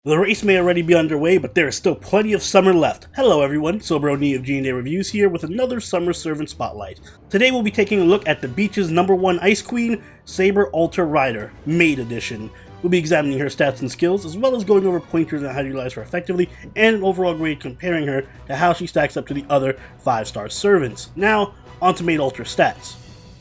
The race may already be underway, but there is still plenty of summer left. Hello everyone, Saber of FGO Reviews here with another Summer Servant Spotlight. Today we'll be taking a look at the beach's #1 Ice Queen, Saber Ultra Rider, Maid Edition. We'll be examining her stats and skills, as well as going over pointers on how to utilize her effectively, and an overall grade comparing her to how she stacks up to the other 5-star servants. Now, onto Maid Ultra stats.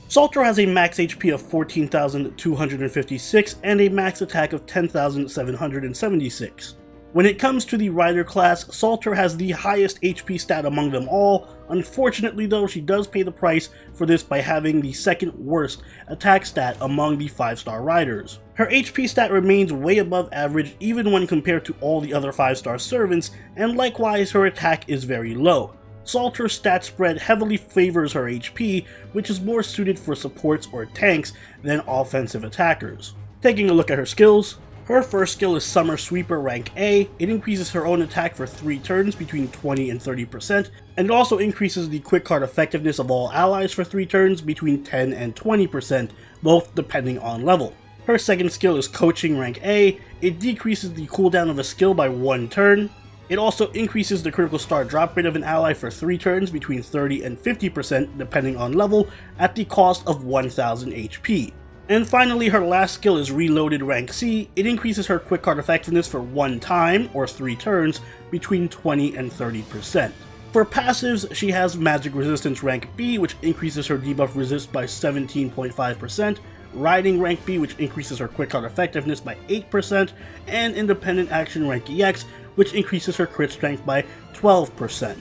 Salter has a max HP of 14,256 and a max attack of 10,776. When it comes to the Rider class, Salter has the highest HP stat among them all. Unfortunately though, she does pay the price for this by having the second worst attack stat among the 5-star Riders. Her HP stat remains way above average even when compared to all the other 5-star servants, and likewise her attack is very low. Salter's stat spread heavily favors her HP, which is more suited for supports or tanks than offensive attackers. Taking a look at her skills, her first skill is Summer Sweeper rank A. It increases her own attack for 3 turns between 20 and 30%, and it also increases the quick card effectiveness of all allies for 3 turns between 10 and 20%, both depending on level. Her second skill is Coaching rank A. It decreases the cooldown of a skill by 1 turn. It also increases the critical star drop rate of an ally for 3 turns between 30 and 50% depending on level at the cost of 1000 HP. And finally, her last skill is Reloaded rank C. It increases her quick card effectiveness for 1 time, or 3 turns, between 20 and 30%. For passives, she has Magic Resistance rank B, which increases her debuff resist by 17.5%, Riding rank B, which increases her quick card effectiveness by 8%, and Independent Action rank EX, which increases her crit strength by 12%.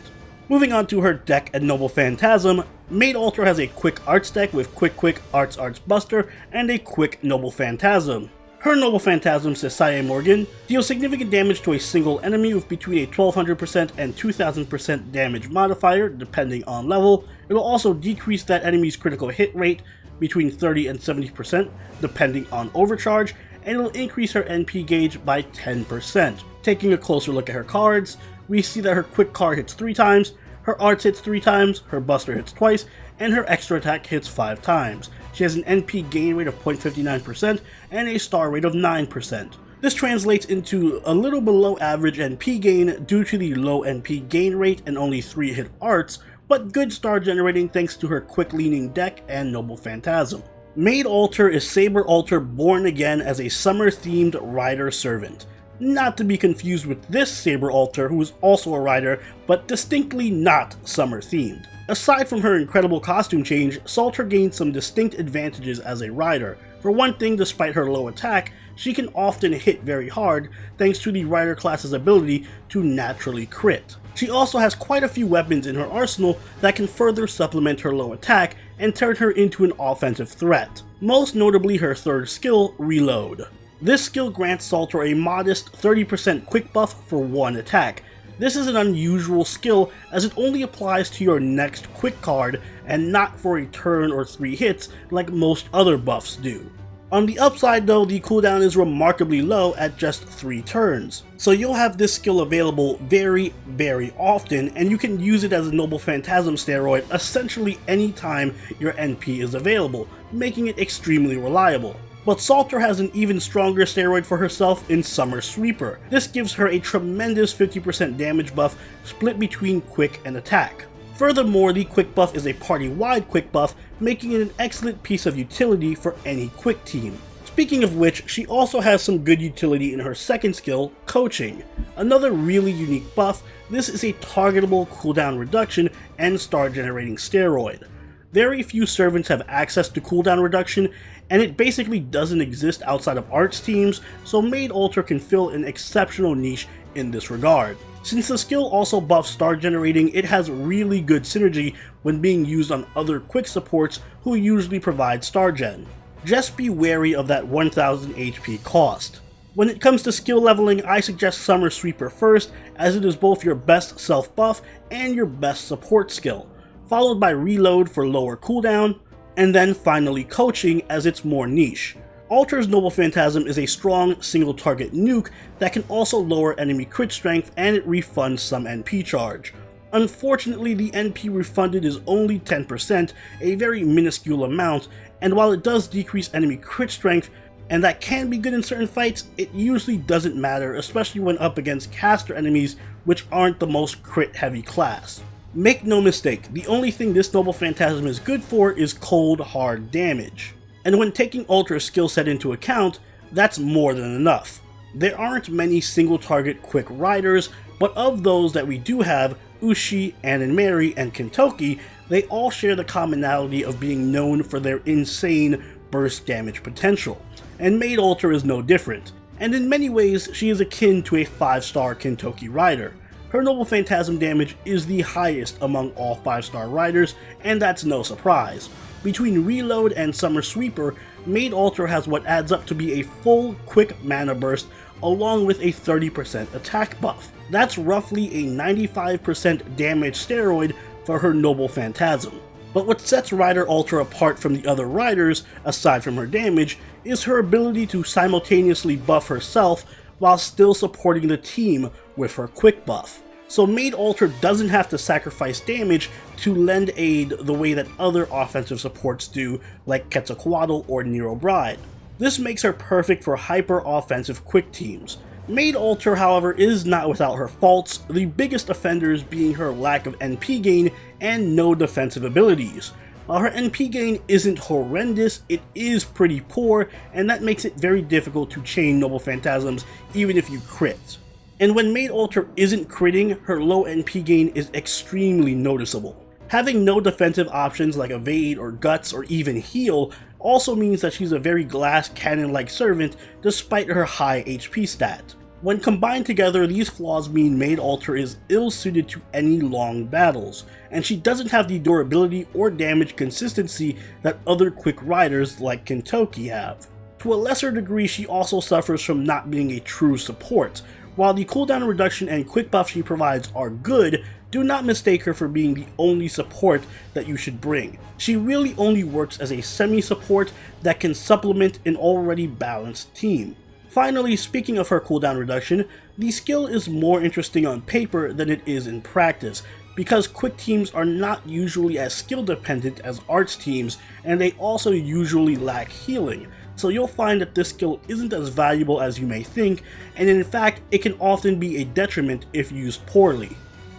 Moving on to her deck and Noble Phantasm, Maid Ultra has a Quick Arts deck with Quick Arts Buster and a Quick Noble Phantasm. Her Noble Phantasm, Sasaye Morgan, deals significant damage to a single enemy with between a 1200% and 2000% damage modifier depending on level. It will also decrease that enemy's critical hit rate between 30 and 70% depending on overcharge, and it will increase her NP gauge by 10%. Taking a closer look at her cards, we see that her quick card hits 3 times, her arts hits 3 times, her buster hits twice, and her extra attack hits 5 times. She has an NP gain rate of 0.59% and a star rate of 9%. This translates into a little below average NP gain due to the low NP gain rate and only 3 hit arts, but good star generating thanks to her quick leaning deck and Noble Phantasm. Maid Ultra is Saber Ultra born again as a summer-themed rider servant. Not to be confused with this Saber Ultra, who is also a rider, but distinctly not summer-themed. Aside from her incredible costume change, Salter gains some distinct advantages as a rider. For one thing, despite her low attack, she can often hit very hard thanks to the rider class's ability to naturally crit. She also has quite a few weapons in her arsenal that can further supplement her low attack and turn her into an offensive threat. Most notably her third skill, Reload. This skill grants Salter a modest 30% quick buff for 1 attack. This is an unusual skill as it only applies to your next quick card and not for a turn or 3 hits like most other buffs do. On the upside though, the cooldown is remarkably low at just 3 turns. So you'll have this skill available very often, and you can use it as a Noble Phantasm steroid essentially anytime your NP is available, making it extremely reliable. But Salter has an even stronger steroid for herself in Summer Sweeper. This gives her a tremendous 50% damage buff split between quick and attack. Furthermore, the quick buff is a party-wide quick buff, making it an excellent piece of utility for any quick team. Speaking of which, she also has some good utility in her second skill, Coaching. Another really unique buff, this is a targetable cooldown reduction and star generating steroid. Very few servants have access to cooldown reduction, and it basically doesn't exist outside of arts teams, so Maid Ultra can fill an exceptional niche in this regard. Since the skill also buffs star generating, it has really good synergy when being used on other quick supports who usually provide star gen. Just be wary of that 1000 HP cost. When it comes to skill leveling, I suggest Summer Sweeper first, as it is both your best self buff and your best support skill, followed by Reload for lower cooldown, and then finally Coaching as it's more niche. Ultra's Noble Phantasm is a strong single target nuke that can also lower enemy crit strength, and it refunds some NP charge. Unfortunately, the NP refunded is only 10%, a very minuscule amount, and while it does decrease enemy crit strength, and that can be good in certain fights, it usually doesn't matter, especially when up against caster enemies which aren't the most crit heavy class. Make no mistake, the only thing this Noble Phantasm is good for is cold hard damage. And when taking Ultra's skill set into account, that's more than enough. There aren't many single target quick riders, but of those that we do have, Ushi, Mary, and Kintoki, they all share the commonality of being known for their insane burst damage potential, and Maid Ultra is no different, and in many ways she is akin to a 5-star Kintoki rider. Her Noble Phantasm damage is the highest among all 5-star riders, and that's no surprise. Between Reload and Summer Sweeper, Maid Ultra has what adds up to be a full quick mana burst along with a 30% attack buff. That's roughly a 95% damage steroid for her Noble Phantasm. But what sets Rider Ultra apart from the other riders, aside from her damage, is her ability to simultaneously buff herself while still supporting the team with her quick buff. So Maid Ultra doesn't have to sacrifice damage to lend aid the way that other offensive supports do, like Quetzalcoatl or Nero Bride. This makes her perfect for hyper-offensive quick teams. Maid Ultra, however, is not without her faults, the biggest offenders being her lack of NP gain and no defensive abilities. While her NP gain isn't horrendous, it is pretty poor, and that makes it very difficult to chain Noble Phantasms even if you crit. And when Maid Ultra isn't critting, her low NP gain is extremely noticeable. Having no defensive options like Evade or Guts or even Heal also means that she's a very glass cannon-like servant despite her high HP stat. When combined together, these flaws mean Maid Ultra is ill-suited to any long battles, and she doesn't have the durability or damage consistency that other quick riders like Kintoki have. To a lesser degree, she also suffers from not being a true support. While the cooldown reduction and quick buff she provides are good, do not mistake her for being the only support that you should bring. She really only works as a semi-support that can supplement an already balanced team. Finally, speaking of her cooldown reduction, the skill is more interesting on paper than it is in practice, because quick teams are not usually as skill dependent as arts teams, and they also usually lack healing. So you'll find that this skill isn't as valuable as you may think, and in fact, it can often be a detriment if used poorly.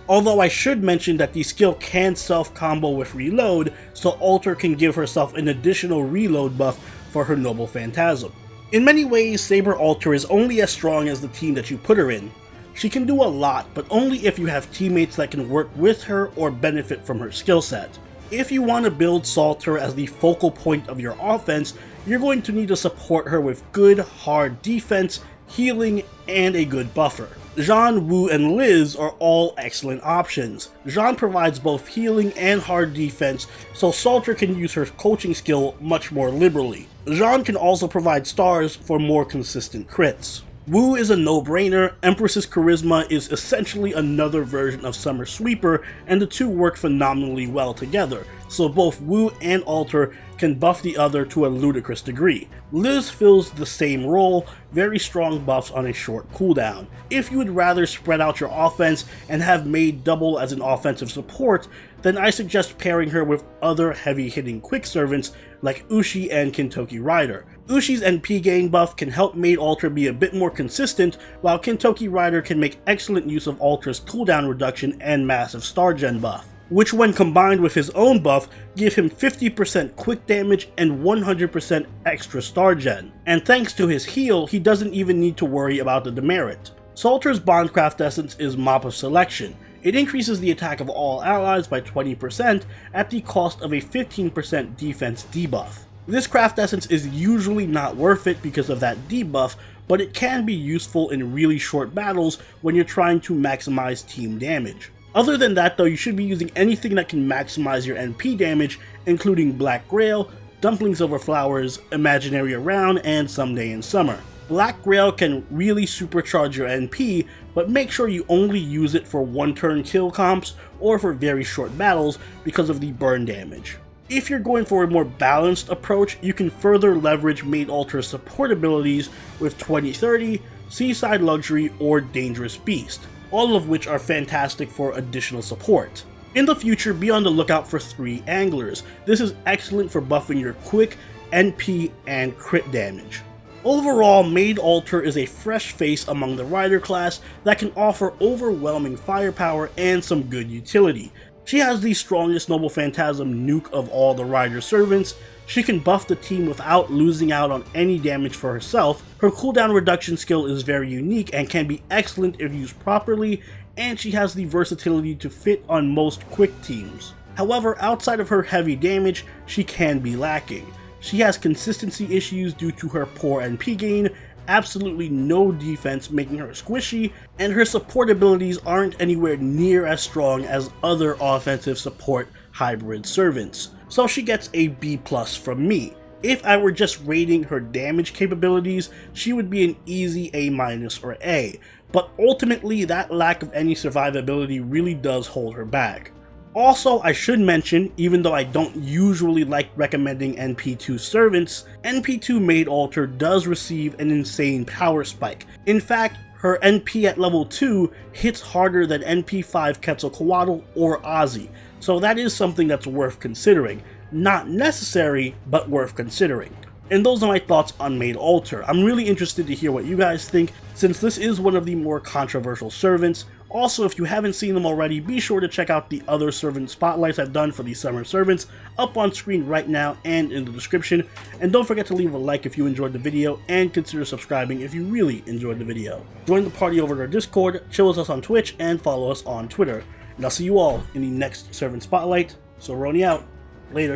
Although I should mention that the skill can self-combo with Reload, so Ultra can give herself an additional reload buff for her Noble Phantasm. In many ways, Saber Ultra is only as strong as the team that you put her in. She can do a lot, but only if you have teammates that can work with her or benefit from her skill set. If you want to build Salter as the focal point of your offense, you're going to need to support her with good, hard defense, healing, and a good buffer. Jean, Wu, and Liz are all excellent options. Jean provides both healing and hard defense, so Salter can use her coaching skill much more liberally. Jean can also provide stars for more consistent crits. Wu is a no-brainer. Empress's charisma is essentially another version of Summer Sweeper, and the two work phenomenally well together, so both Wu and Ultra can buff the other to a ludicrous degree. Liz fills the same role, very strong buffs on a short cooldown. If you would rather spread out your offense and have Maid double as an offensive support, then I suggest pairing her with other heavy-hitting quick servants like Ushi and Kintoki Rider. Ushi's NP gain buff can help Maid Ultra be a bit more consistent, while Kintoki Rider can make excellent use of Ultra's cooldown reduction and massive star gen buff, which when combined with his own buff, give him 50% quick damage and 100% extra star gen. And thanks to his heal, he doesn't even need to worry about the demerit. Salter's Bondcraft Essence is Mop of Selection. It increases the attack of all allies by 20% at the cost of a 15% defense debuff. This craft essence is usually not worth it because of that debuff, but it can be useful in really short battles when you're trying to maximize team damage. Other than that though, you should be using anything that can maximize your NP damage, including Black Grail, Dumplings Over Flowers, Imaginary Around, and Someday in Summer. Black Grail can really supercharge your NP, but make sure you only use it for one-turn kill comps or for very short battles because of the burn damage. If you're going for a more balanced approach, you can further leverage Maid Ultra's support abilities with 2030, Seaside Luxury, or Dangerous Beast, all of which are fantastic for additional support. In the future, be on the lookout for 3 Anglers. This is excellent for buffing your quick, NP, and crit damage. Overall, Maid Alter is a fresh face among the rider class that can offer overwhelming firepower and some good utility. She has the strongest Noble Phantasm nuke of all the rider servants. She can buff the team without losing out on any damage for herself. Her cooldown reduction skill is very unique and can be excellent if used properly, and she has the versatility to fit on most quick teams. However, outside of her heavy damage, she can be lacking. She has consistency issues due to her poor NP gain, absolutely no defense making her squishy, and her support abilities aren't anywhere near as strong as other offensive support hybrid servants. So she gets a B+ from me. If I were just rating her damage capabilities, she would be an easy A- or A, but ultimately that lack of any survivability really does hold her back. Also, I should mention, even though I don't usually like recommending NP2 servants, NP2 Maid Alter does receive an insane power spike. In fact, her NP at level 2 hits harder than NP5 Quetzalcoatl or Ozzy, so that is something that's worth considering. Not necessary, but worth considering. And those are my thoughts on Maid Alter. I'm really interested to hear what you guys think, since this is one of the more controversial servants. Also, if you haven't seen them already, be sure to check out the other servant spotlights I've done for these summer servants up on screen right now and in the description. And don't forget to leave a like if you enjoyed the video, and consider subscribing if you really enjoyed the video. Join the party over at our Discord, chill with us on Twitch, and follow us on Twitter. And I'll see you all in the next servant spotlight. So Roni out. Later.